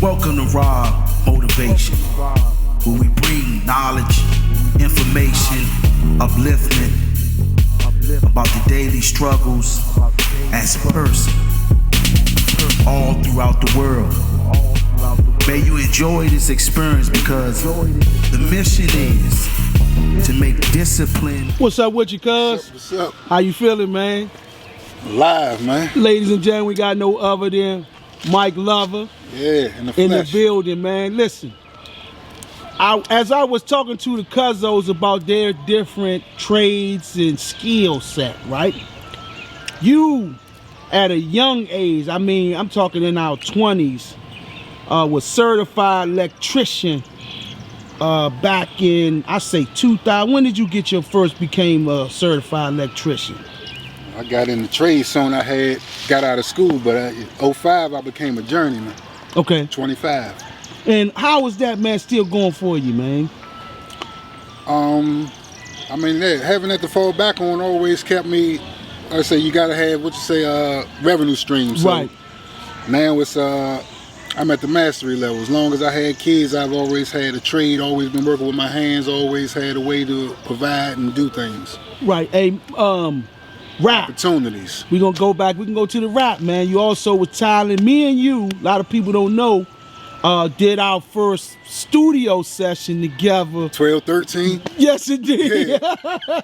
Welcome to Raw Motivation, where we bring knowledge, information, upliftment about the daily struggles as a person, all throughout the world. May you enjoy this experience because the mission is to make discipline. What's up with you, cuz? What's up? How you feeling, man? Live, man. Ladies and gentlemen, we got no other than Mike Lover Yeah, in the flesh. in the building, man. Listen, as I was talking to the cuzzos about their different trades and skill set, right? You, at a young age, I mean, I'm talking in our 20s, was certified electrician back in, I say 2000. When did you get your first became a certified electrician? I got in the trade soon. I got out of school, but in 05 I became a journeyman. Okay. 25. And how was that, man, still going for you, man? I mean, having that to fall back on always kept me. I say you gotta have revenue streams. So Right. now it's I'm at the mastery level. As long as I had kids, I've always had a trade. Always been working with my hands. Always had a way to provide and do things. Right. Hey, rap. Opportunities. We gonna go back. We can go to the rap, man. You also was Tyler. Me and you, a lot of people don't know, did our first studio session together. 12, 13. Yes, it did. Yeah.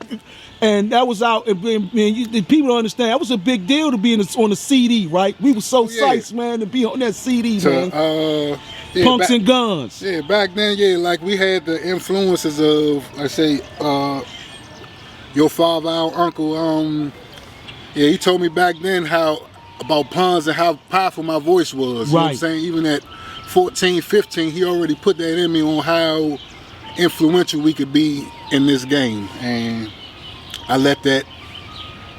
And that was out. And the people don't understand. That was a big deal to be on the CD, right? We were so psyched, man, to be on that CD, man. Yeah, Punks and Guns. Yeah, back then, yeah, like we had the influences of, your father, our uncle. Yeah, he told me back then about puns and how powerful my voice was. You know what I'm saying? Even at 14, 15, he already put that in me on how influential we could be in this game. And I let that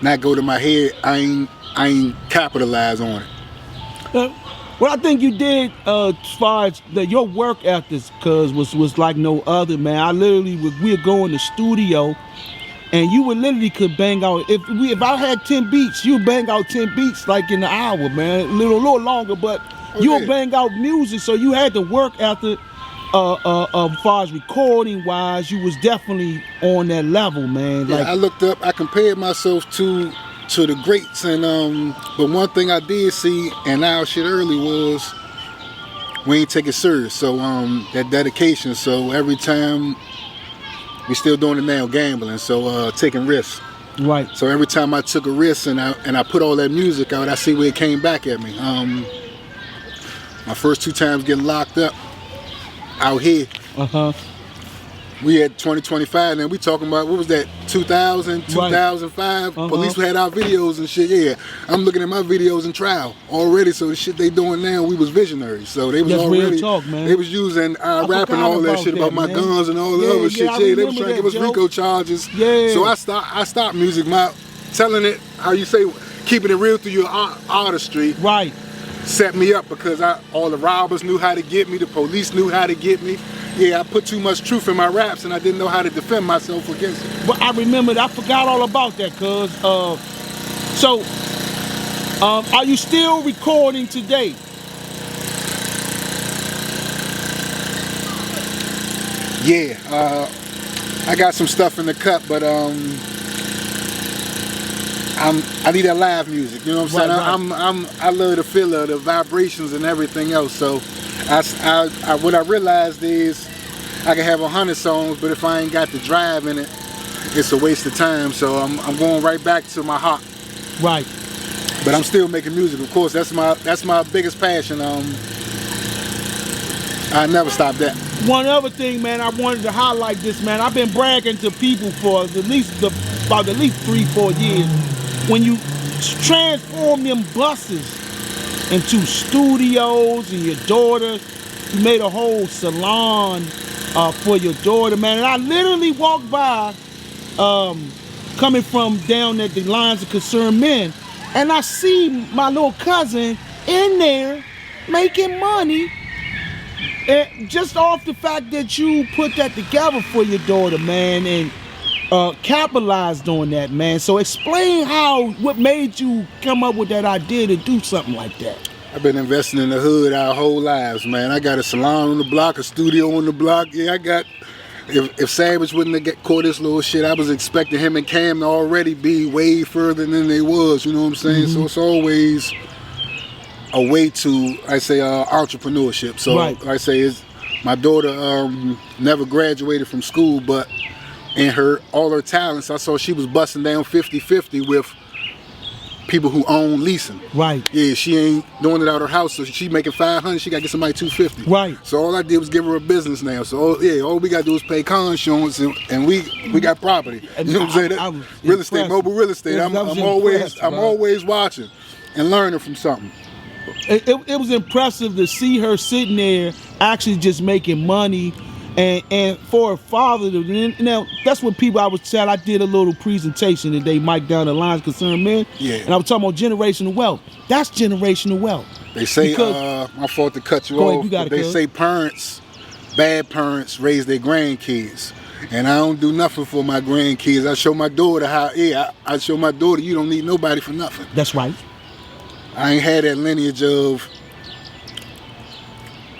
not go to my head. I ain't capitalize on it. What I think you did as far as your work ethics, cuz was like no other, man. I literally we'd go in the studio and you would literally could bang out, if I had 10 beats, you would bang out 10 beats like in an hour, man. A little longer, but you would bang out music, so you had to work ethic as far as recording wise. You was definitely on that level, man. Yeah, I looked up, I compared myself to the greats, and but one thing I did see, and our shit early, was we ain't take it serious. So that dedication. So every time we still doing it now, gambling. So taking risks. Right. So every time I took a risk and I put all that music out, I see where it came back at me. My first 2 times getting locked up out here. We had 2025, and we talking about, what was that, 2000, 2005? Police had our videos and shit, yeah. I'm looking at my videos in trial already, so the shit they doing now, we was visionaries. So they was already, they was using rap and all that shit about my guns and all the other shit. Yeah, they was trying to give us RICO charges. Yeah. So I stopped music, telling it, how you say, keeping it real through your artistry. Right. Set me up because all the robbers knew how to get me, the police knew how to get me. Yeah, I put too much truth in my raps and I didn't know how to defend myself against it. But I remember, I forgot all about that, cuz. Are you still recording today? Yeah, I got some stuff in the cut, but I need that live music, you know what I'm saying? I love the feel of the vibrations and everything else. So what I realized is I can have 100 songs, but if I ain't got the drive in it, it's a waste of time. So I'm going right back to my heart. Right. But I'm still making music, of course. That's my biggest passion. I never stop that. One other thing, man, I wanted to highlight this, man. I've been bragging to people for about at least 3-4 years. When you transform them buses into studios and your daughter, you made a whole salon for your daughter, man. And I literally walked by, coming from down at the Lines of Concerned Men, and I see my little cousin in there making money, just off the fact that you put that together for your daughter, man, and capitalized on that, man. So explain what made you come up with that idea to do something like that. I've been investing in the hood our whole lives, man. I got a salon on the block, a studio on the block. Yeah, I got. If Savage wouldn't have caught this little shit, I was expecting him and Cam to already be way further than they was. You know what I'm saying? So it's always a way to, I say, entrepreneurship. So I say, my daughter never graduated from school, but in all her talents, I saw she was busting down 50-50 with people who own leasing. Right. Yeah, she ain't doing it out her house, so she making $500, she gotta get somebody $250. Right. So all I did was give her a business now. So all we gotta do is pay car insurance, and we got property. You know what I'm saying? Real estate, mobile real estate. I'm always watching and learning from something. It was impressive to see her sitting there actually just making money. And for a father, now that's what people I was telling. I did a little presentation today, Mike, down the lines concerned men. Yeah. And I was talking about generational wealth. That's generational wealth. They say, my fault to cut you off, but they say bad parents raise their grandkids. And I don't do nothing for my grandkids. I show my daughter I show my daughter you don't need nobody for nothing. That's right. I ain't had that lineage of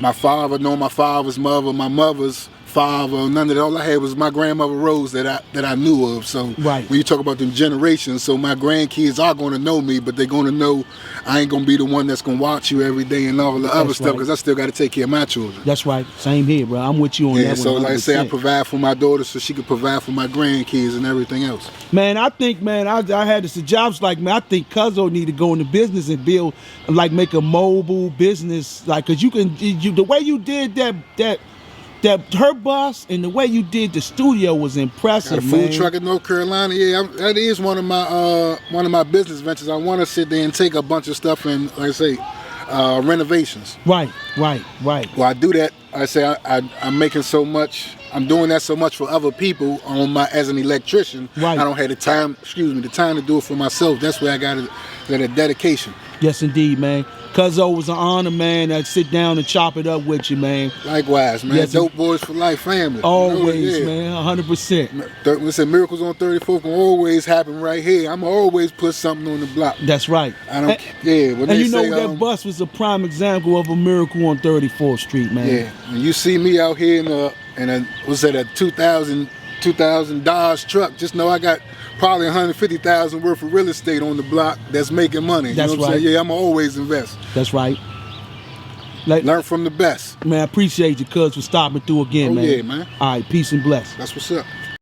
my father, nor my father's mother, my mother's father, none of that. All I had was my grandmother Rose that I knew of. So when you talk about them generations, so my grandkids are going to know me, but they're going to know I ain't going to be the one that's going to watch you every day and all the other stuff, because I still got to take care of my children. That's right. Same here, bro. I'm with you on that. Yeah, so 100%. like I say, I provide for my daughter so she could provide for my grandkids and everything else. Man, I think, man, I had this jobs like, man, I think Cuzzo need to go into business and build, like, make a mobile business, like, because the way you did that her bus and the way you did the studio was impressive. Got a food truck in North Carolina. Yeah, that is one of my business ventures. I want to sit there and take a bunch of stuff and, like I say, renovations. Right. Well, I do that. I say I'm making so much. I'm doing that so much for other people as an electrician. Right. I don't have the time to do it for myself. That's where I got a dedication. Yes, indeed, man. Cuzzo was an honor, man. I'd sit down and chop it up with you, man. Likewise, man. Yes, Dope Boys for Life family. Always, man. 100%. Listen, Miracles on 34th will always happen right here. I'm always put something on the block. That's right. I don't care. When and you know that bus was a prime example of a miracle on 34th Street, man. Yeah. When you see me out here in a 2000 Dodge truck, just know I got probably $150,000 worth of real estate on the block that's making money. That's right. Yeah, I'm always invest. That's right. Learn from the best. Man, I appreciate you, cuz, for stopping through again, man. Yeah, man. All right, peace and bless. That's what's up.